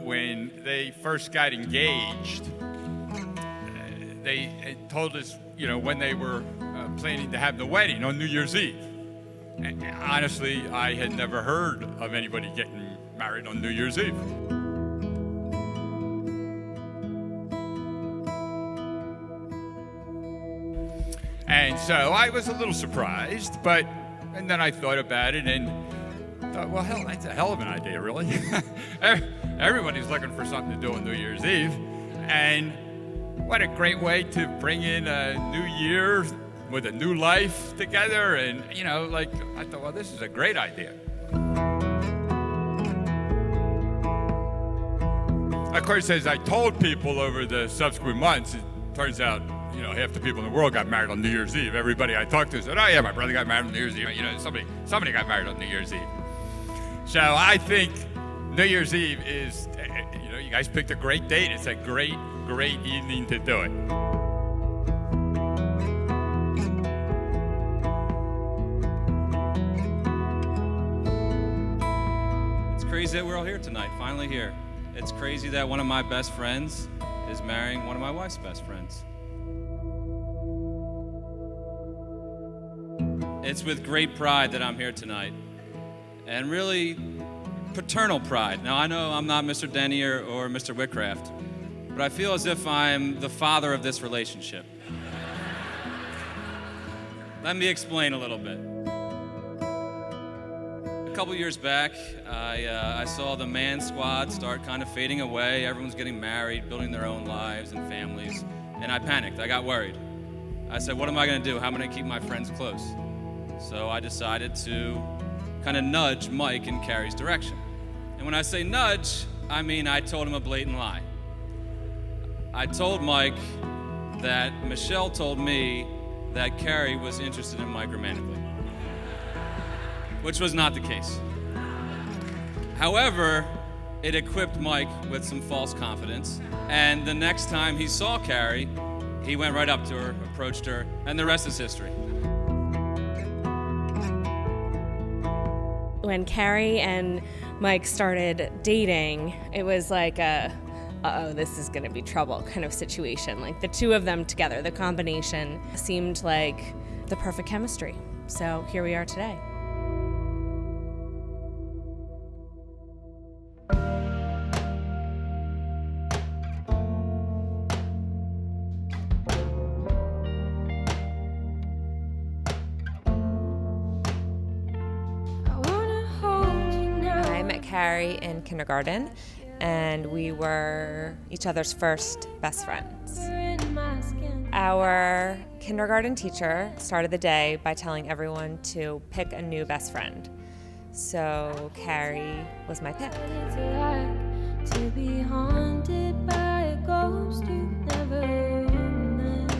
when they first got engaged, they told us, when they were planning to have the wedding on New Year's Eve. And honestly, I had never heard of anybody getting married on New Year's Eve. And so I was a little surprised, and then I thought about it and thought, well, hell, that's a hell of an idea, really. Everybody's looking for something to do on New Year's Eve. And what a great way to bring in a new year with a new life together. And, I thought, well, this is a great idea. Of course, as I told people over the subsequent months, it turns out, half the people in the world got married on New Year's Eve. Everybody I talked to said, oh yeah, my brother got married on New Year's Eve. Somebody got married on New Year's Eve. So I think New Year's Eve is, you guys picked a great date. It's a great evening to do it. It's crazy that we're all here tonight, finally here. It's crazy that one of my best friends is marrying one of my wife's best friends. It's with great pride that I'm here tonight, and really paternal pride. Now, I know I'm not Mr. Denier or Mr. Whitcraft, but I feel as if I'm the father of this relationship. Let me explain a little bit. A couple years back, I saw the man squad start kind of fading away. Everyone's getting married, building their own lives and families, and I panicked. I got worried. I said, what am I going to do? How am I going to keep my friends close? So I decided to kind of nudge Mike in Carrie's direction. And when I say nudge, I mean I told him a blatant lie. I told Mike that Michelle told me that Carrie was interested in Mike romantically, which was not the case. However, it equipped Mike with some false confidence, and the next time he saw Carrie, he went right up to her, approached her, and the rest is history. When Carrie and Mike started dating, it was like a, uh-oh, this is gonna be trouble kind of situation. Like the two of them together, the combination seemed like the perfect chemistry. So here we are today. Carrie in kindergarten, and we were each other's first best friends. Our kindergarten teacher started the day by telling everyone to pick a new best friend. So Carrie was my pick. To be haunted by a ghost you've never met.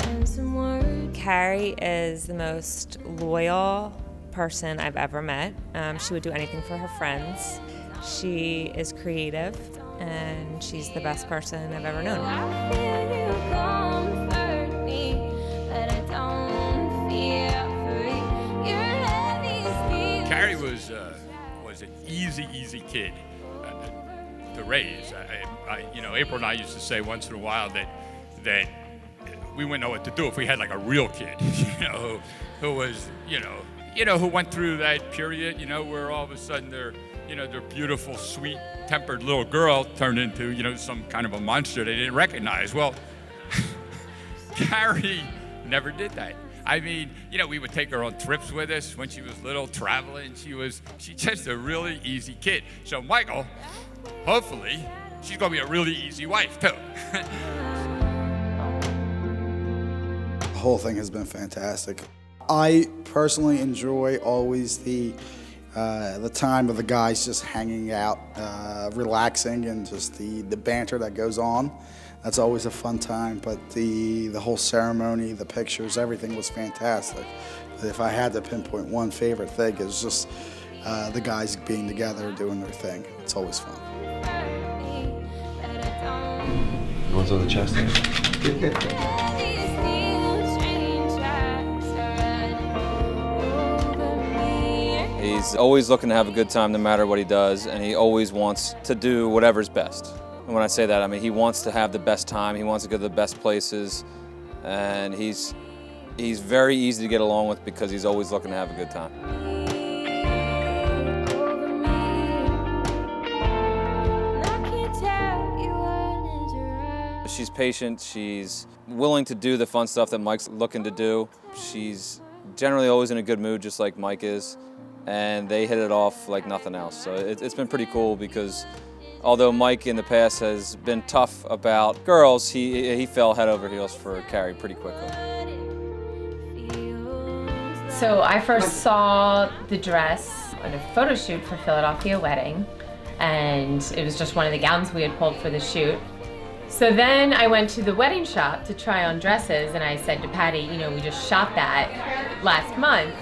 And some words. Carrie is the most loyal person I've ever met. She would do anything for her friends. She is creative, and she's the best person I've ever known. I feel you comfort me, but I don't feel free. You're heavy as Carrie was an easy kid to raise. April and I used to say once in a while that we wouldn't know what to do if we had like a real kid, who was, who went through that period, where all of a sudden their beautiful, sweet-tempered little girl turned into, some kind of a monster they didn't recognize. Well, Carrie never did that. I mean, we would take her on trips with us when she was little, traveling. She's just a really easy kid. So Michael, hopefully, she's gonna be a really easy wife too. The whole thing has been fantastic. I personally enjoy always the time of the guys just hanging out, relaxing, and just the banter that goes on. That's always a fun time, but the whole ceremony, the pictures, everything was fantastic. But if I had to pinpoint one favorite thing, it was just the guys being together, doing their thing. It's always fun. You want some of the chestnut? He's always looking to have a good time no matter what he does, and he always wants to do whatever's best. And when I say that, I mean he wants to have the best time, he wants to go to the best places, and he's very easy to get along with because he's always looking to have a good time. She's patient, she's willing to do the fun stuff that Mike's looking to do. She's generally always in a good mood, just like Mike is, and they hit it off like nothing else. So it's been pretty cool because although Mike in the past has been tough about girls, he fell head over heels for Carrie pretty quickly. So I first saw the dress on a photo shoot for Philadelphia Wedding, and it was just one of the gowns we had pulled for the shoot. So then I went to the wedding shop to try on dresses, and I said to Patty, you know, we just shot that last month.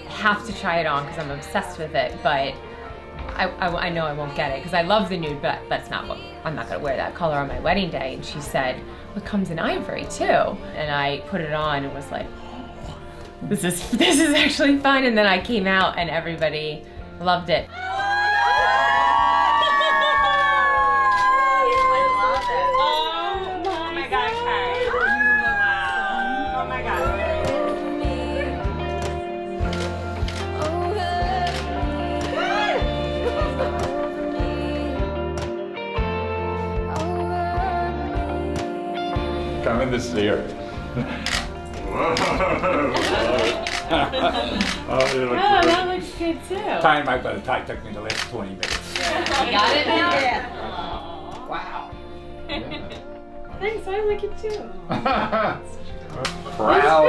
I have to try it on because I'm obsessed with it, but I know I won't get it because I love the nude, but that's not what, I'm not gonna wear that color on my wedding day. And she said, well, it comes in ivory too. And I put it on and was like, this is actually fun. And then I came out and everybody loved it. Come in to see her. That looks good too. Tying my bow tie took me the last 20 minutes. You got it now? Yeah. Wow. Thanks, I like it too. Proud.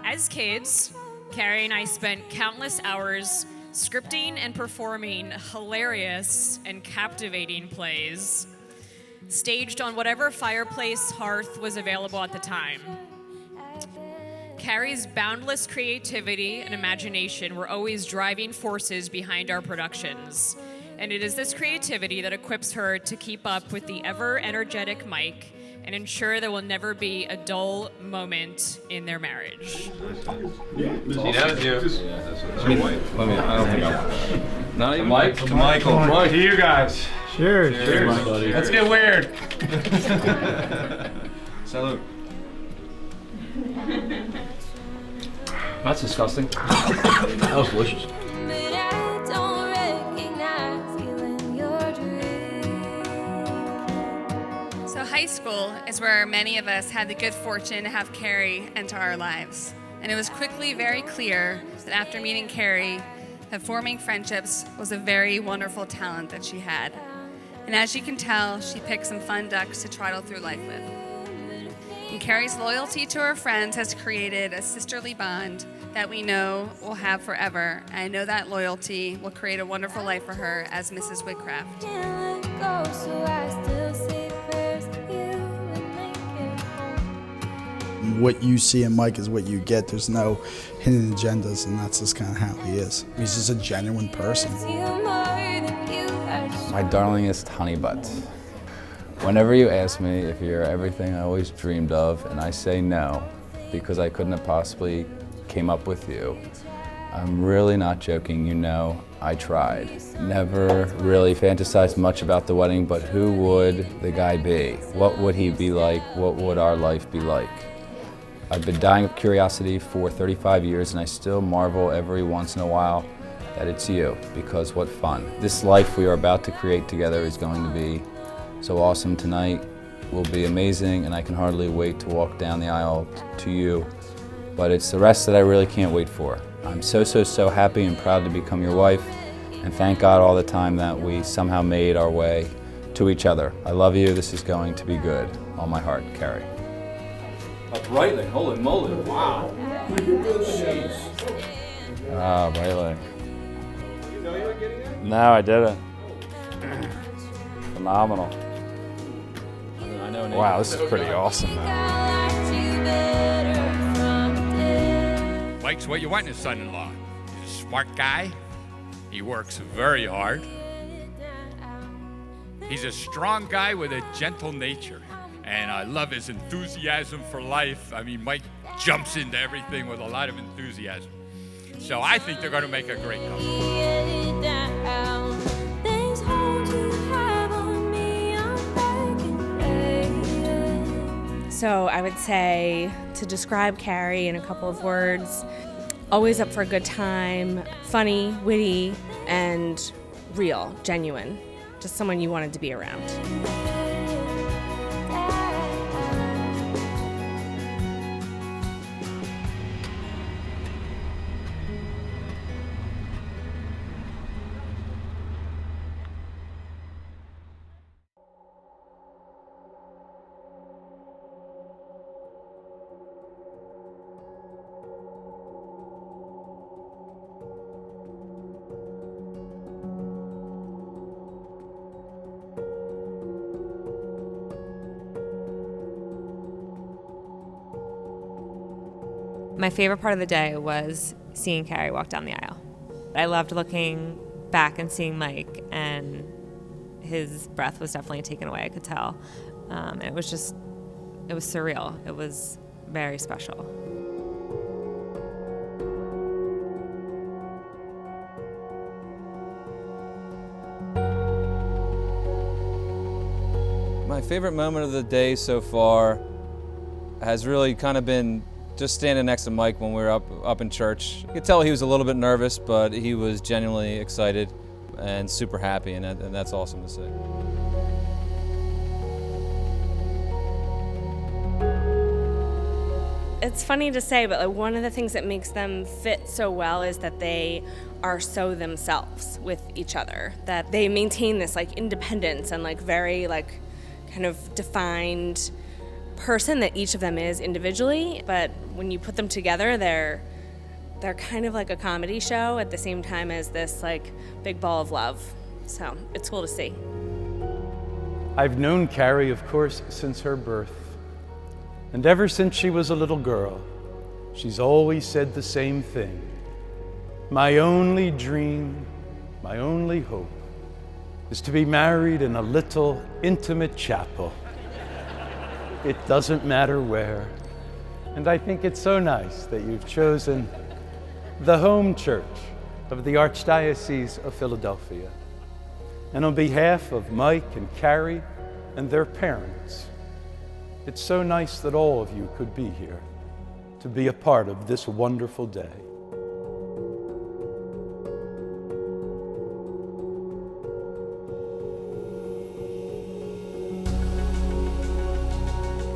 As kids, Carrie and I spent countless hours scripting and performing hilarious and captivating plays, staged on whatever fireplace hearth was available at the time. Carrie's boundless creativity and imagination were always driving forces behind our productions, and it is this creativity that equips her to keep up with the ever-energetic Mike and ensure there will never be a dull moment in their marriage. She knows you. Let me, I don't think I'm. Not even Mike. To Michael. Right to you guys. Cheers. Cheers, buddy. Let's get weird. Salute. That's disgusting. That was delicious. So high school is where many of us had the good fortune to have Carrie enter our lives. And it was quickly very clear that after meeting Carrie, that forming friendships was a very wonderful talent that she had. And as you can tell, she picked some fun ducks to trottle through life with. And Carrie's loyalty to her friends has created a sisterly bond that we know will have forever. And I know that loyalty will create a wonderful life for her as Mrs. Whitcraft. What you see in Mike is what you get. There's no hidden agendas, and that's just kind of how he is. He's just a genuine person. My darlingest honey butt. Whenever you ask me if you're everything I always dreamed of, and I say no, because I couldn't have possibly came up with you, I'm really not joking, you know, I tried. Never really fantasized much about the wedding, but who would the guy be? What would he be like? What would our life be like? I've been dying of curiosity for 35 years, and I still marvel every once in a while that it's you, because what fun. This life we are about to create together is going to be so awesome. Tonight will be amazing, and I can hardly wait to walk down the aisle to you, but it's the rest that I really can't wait for. I'm so happy and proud to become your wife, and thank God all the time that we somehow made our way to each other. I love you, this is going to be good. All my heart, Carrie. Brulée, holy moly, wow. Jeez. Ah, Brulée. No, I didn't. Phenomenal. Wow, this is pretty awesome. Mike's what you want in a son-in-law. He's a smart guy. He works very hard. He's a strong guy with a gentle nature, and I love his enthusiasm for life. I mean, Mike jumps into everything with a lot of enthusiasm. So I think they're going to make a great couple. So I would say, to describe Carrie in a couple of words, always up for a good time, funny, witty, and real, genuine. Just someone you wanted to be around. My favorite part of the day was seeing Carrie walk down the aisle. I loved looking back and seeing Mike, and his breath was definitely taken away, I could tell. It was surreal. It was very special. My favorite moment of the day so far has really kind of been just standing next to Mike when we were up in church. You could tell he was a little bit nervous, but he was genuinely excited and super happy, and that's awesome to see. It's funny to say, but one of the things that makes them fit so well is that they are so themselves with each other, that they maintain this independence and very kind of defined person that each of them is individually, but when you put them together, they're kind of like a comedy show at the same time as this big ball of love. So it's cool to see. I've known Carrie, of course, since her birth. And ever since she was a little girl, she's always said the same thing. My only dream, my only hope, is to be married in a little intimate chapel. It doesn't matter where. And I think it's so nice that you've chosen the home church of the Archdiocese of Philadelphia. And on behalf of Mike and Carrie and their parents, it's so nice that all of you could be here to be a part of this wonderful day.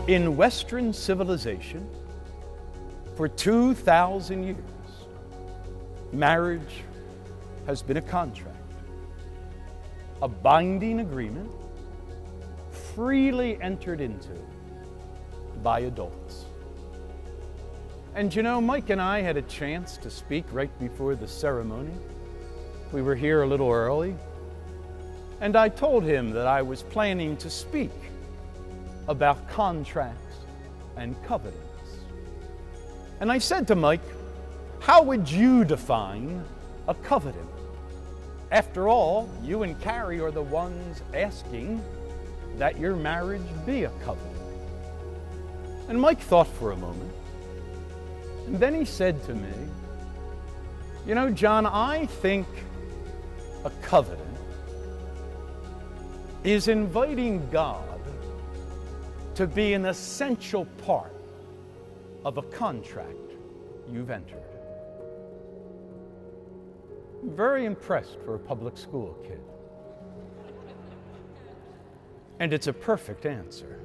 In Western civilization, for 2,000 years, marriage has been a contract, a binding agreement freely entered into by adults. And Mike and I had a chance to speak right before the ceremony. We were here a little early, and I told him that I was planning to speak about contracts and covenants. And I said to Mike, how would you define a covenant? After all, you and Carrie are the ones asking that your marriage be a covenant. And Mike thought for a moment, and then he said to me, John, I think a covenant is inviting God to be an essential part of a contract you've entered. I'm very impressed for a public school kid. And it's a perfect answer.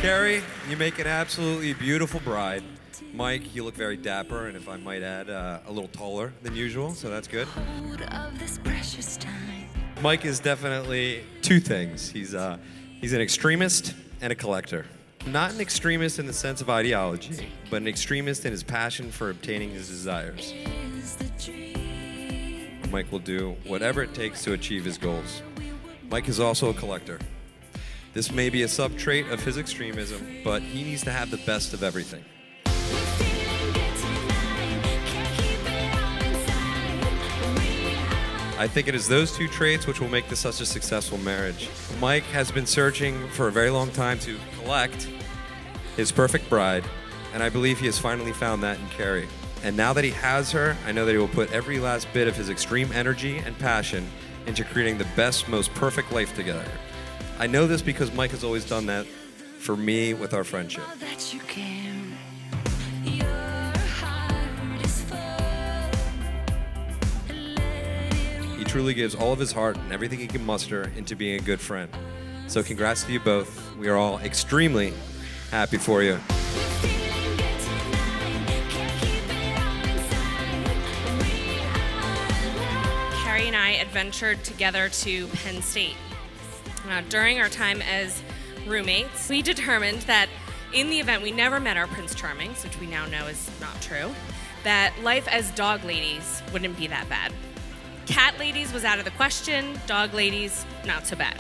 Carrie, you make an absolutely beautiful bride. Mike, you look very dapper, and if I might add, a little taller than usual, so that's good. Mike is definitely two things. He's an extremist and a collector. Not an extremist in the sense of ideology, but an extremist in his passion for obtaining his desires. Mike will do whatever it takes to achieve his goals. Mike is also a collector. This may be a sub-trait of his extremism, but he needs to have the best of everything. I think it is those two traits which will make this such a successful marriage. Mike has been searching for a very long time to collect his perfect bride, and I believe he has finally found that in Carrie. And now that he has her, I know that he will put every last bit of his extreme energy and passion into creating the best, most perfect life together. I know this because Mike has always done that for me with our friendship. He truly gives all of his heart and everything he can muster into being a good friend. So congrats to you both. We are all extremely happy for you. Carrie and I adventured together to Penn State. During our time as roommates, we determined that in the event we never met our Prince Charmings, which we now know is not true, that life as dog ladies wouldn't be that bad. Cat ladies was out of the question, dog ladies, not so bad.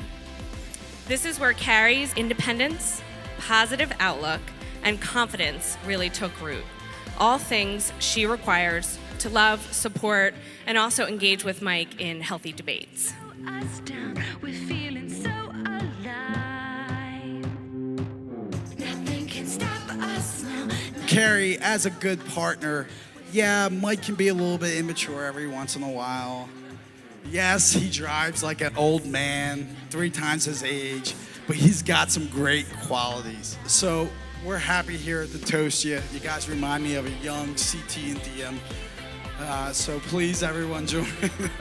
This is where Carrie's independence, positive outlook, and confidence really took root. All things she requires to love, support, and also engage with Mike in healthy debates. Carrie, as a good partner, yeah, Mike can be a little bit immature every once in a while. Yes, he drives like an old man, 3 times his age, but he's got some great qualities. So we're happy here to toast you. You guys remind me of a young CT and DM. So please, everyone, join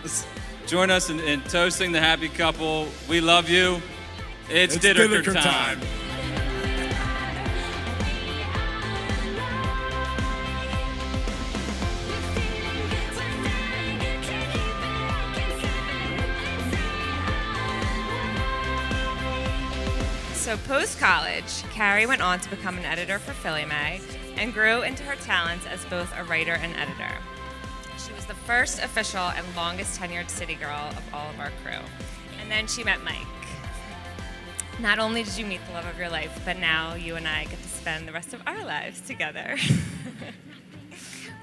us. Join us in toasting the happy couple. We love you. It's dinner time. So post-college, Carrie went on to become an editor for Filmmakers and grew into her talents as both a writer and editor. She was the first official and longest tenured city girl of all of our crew. And then she met Mike. Not only did you meet the love of your life, but now you and I get to spend the rest of our lives together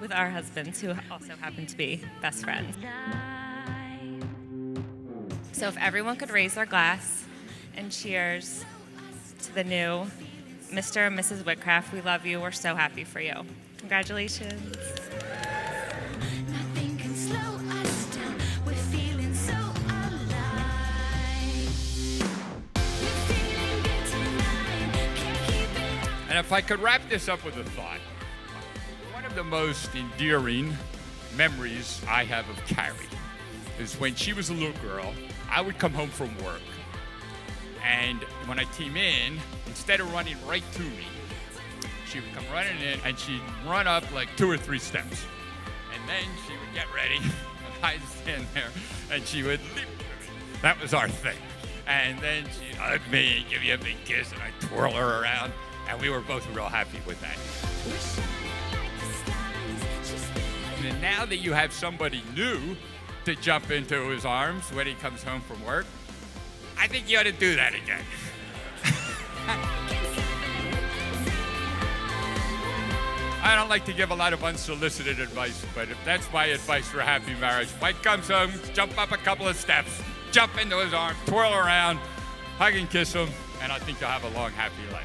with our husbands, who also happen to be best friends. So if everyone could raise their glass and cheers to the new Mr. and Mrs. Whitcraft. We love you. We're so happy for you. Congratulations. And if I could wrap this up with a thought, one of the most endearing memories I have of Carrie is when she was a little girl, I would come home from work. And when I came in, instead of running right to me, she would come running in and she'd run up like 2 or 3 steps. And then she would get ready and I'd stand there and she would leap to me. That was our thing. And then she'd hug me and give you a big kiss and I'd twirl her around. And we were both real happy with that. And now that you have somebody new to jump into his arms when he comes home from work, I think you ought to do that again. I don't like to give a lot of unsolicited advice, but if that's my advice for a happy marriage, Mike comes home, jump up a couple of steps, jump into his arms, twirl around, hug and kiss him, and I think you'll have a long, happy life.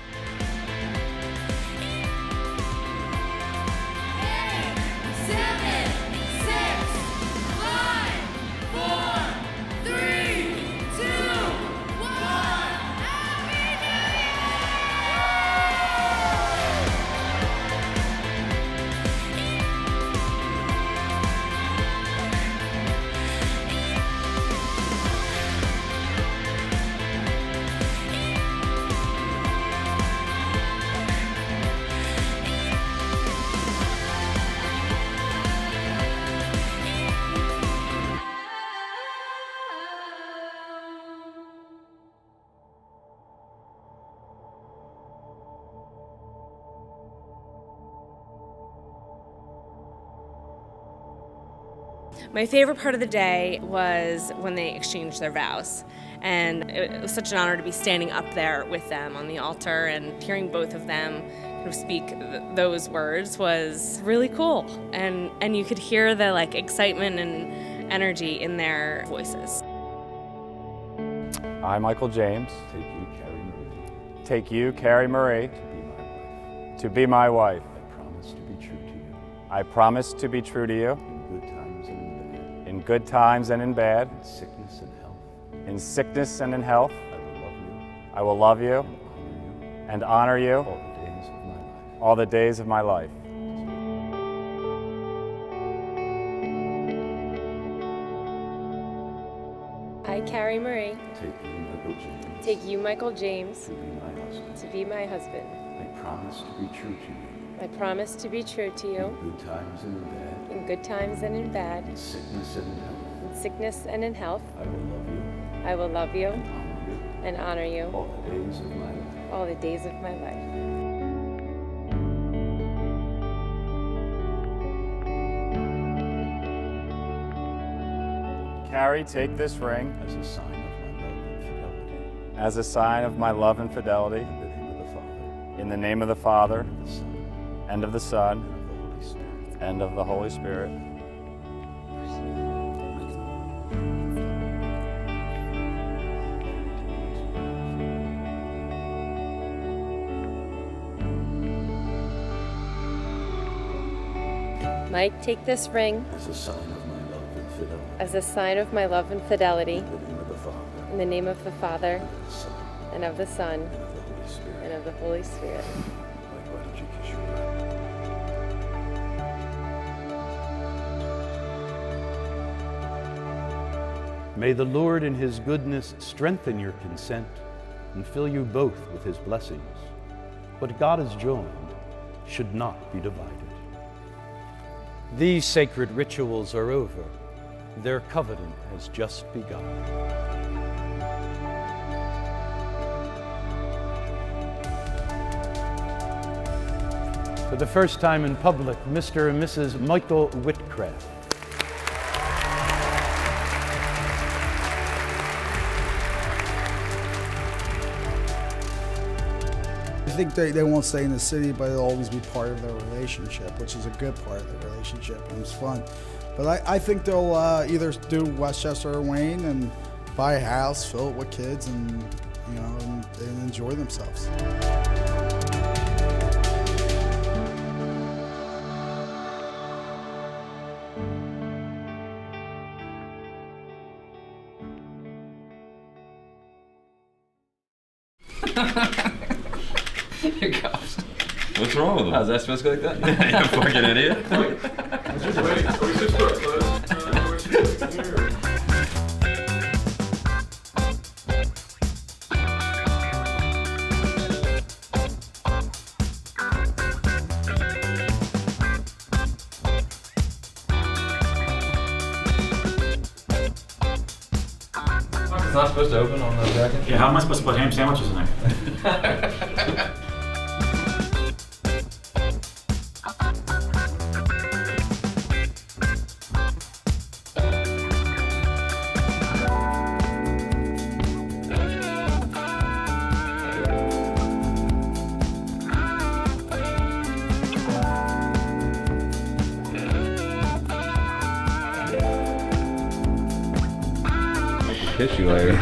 My favorite part of the day was when they exchanged their vows. And it was such an honor to be standing up there with them on the altar, and hearing both of them kind of speak those words was really cool. And you could hear the like excitement and energy in their voices. I, Michael James, Take you, Carrie Marie, take you, Carrie Marie, to be my wife. to be my wife. I promise to be true to you, I promise to be true to you in good times and in bad, in good times and in bad, in sickness and health. in sickness and in health. I will love you I will love you and honor you and honor you all the days of my life. all the days of my life. I, Carrie Marie, Take you, Michael James, take you, Michael James, to be my husband. to be my husband. I promise to be true to you I promise to be true to you in good times and in bad, in good times and in bad, in sickness and in health. in sickness and in health. I will love you I will love you and honor you and honor you all the days of my life. all the days of my life. Carrie, take this ring As a sign of my love and fidelity, as a sign of my love and fidelity, in the name of the Father, in the name of the Father, and of the Son, and of the Holy Spirit. and of the Holy Spirit. Mike, take this ring As a sign of my love and fidelity, as a sign of my love and fidelity in the name of the Father, in the name of the Father, the Son, and of the Son, and of the Holy Spirit. and of the Holy Spirit. Mike, why don't you kiss your bride? May the Lord in his goodness strengthen your consent and fill you both with his blessings. What God has joined should not be divided. These sacred rituals are over. Their covenant has just begun. For the first time in public, Mr. and Mrs. Michael Whitcraft. I think they won't stay in the city, but it'll always be part of their relationship, which is a good part of the relationship, and it's fun. But I think they'll either do Westchester or Wayne and buy a house, fill it with kids, and and enjoy themselves. Your gosh. What's wrong with him? How's that supposed to go like that? You fucking idiot. It's not supposed to open on the jacket? Yeah, how am I supposed to put ham sandwiches in there? Kiss you later.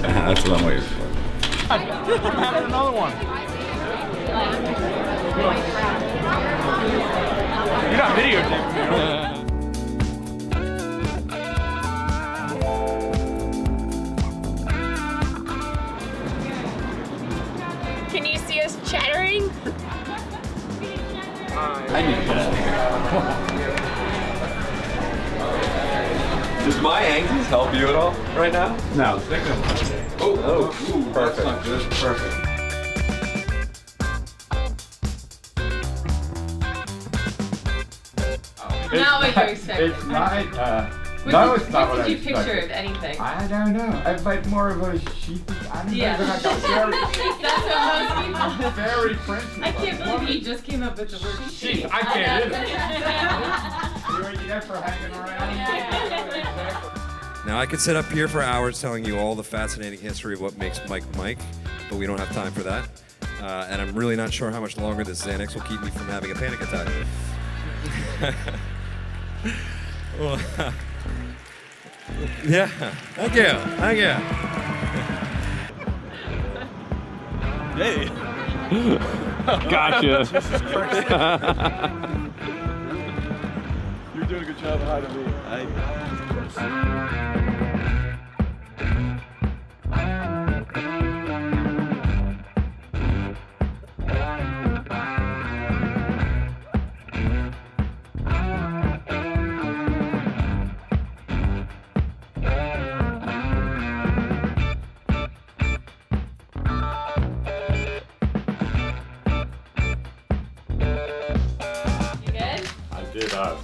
That's what I'm waiting for. I'm having another one. You're not videotaping me, Can you see us chattering? I need to Does my angles help you at all right now? No. Oh, perfect. That's not good. Perfect. Not what you expected. It's not. What No, did, it's not what what I did you picture expected. of anything? I don't know. I like more of a sheepy. I don't Yeah. know. Like a very, That's what most people. very French. I can't believe you just came up with the word sheep. I can't either. You ready for hanging around? Now, I could sit up here for hours telling you all the fascinating history of what makes Mike Mike, but we don't have time for that. And I'm really not sure how much longer this Xanax will keep me from having a panic attack. Well, yeah, thank you, thank you. Hey. Gotcha. Jesus Christ. You're doing a good job of hiding me.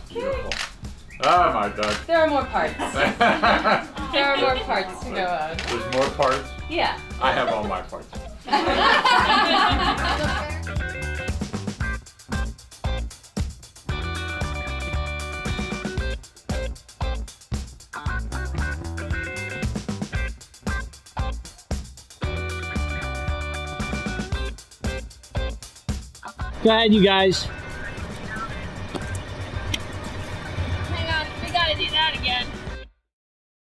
Beautiful. Oh my God. There are more parts. There are more parts to go on. There's more parts? Yeah. I have all my parts. Go ahead, you guys.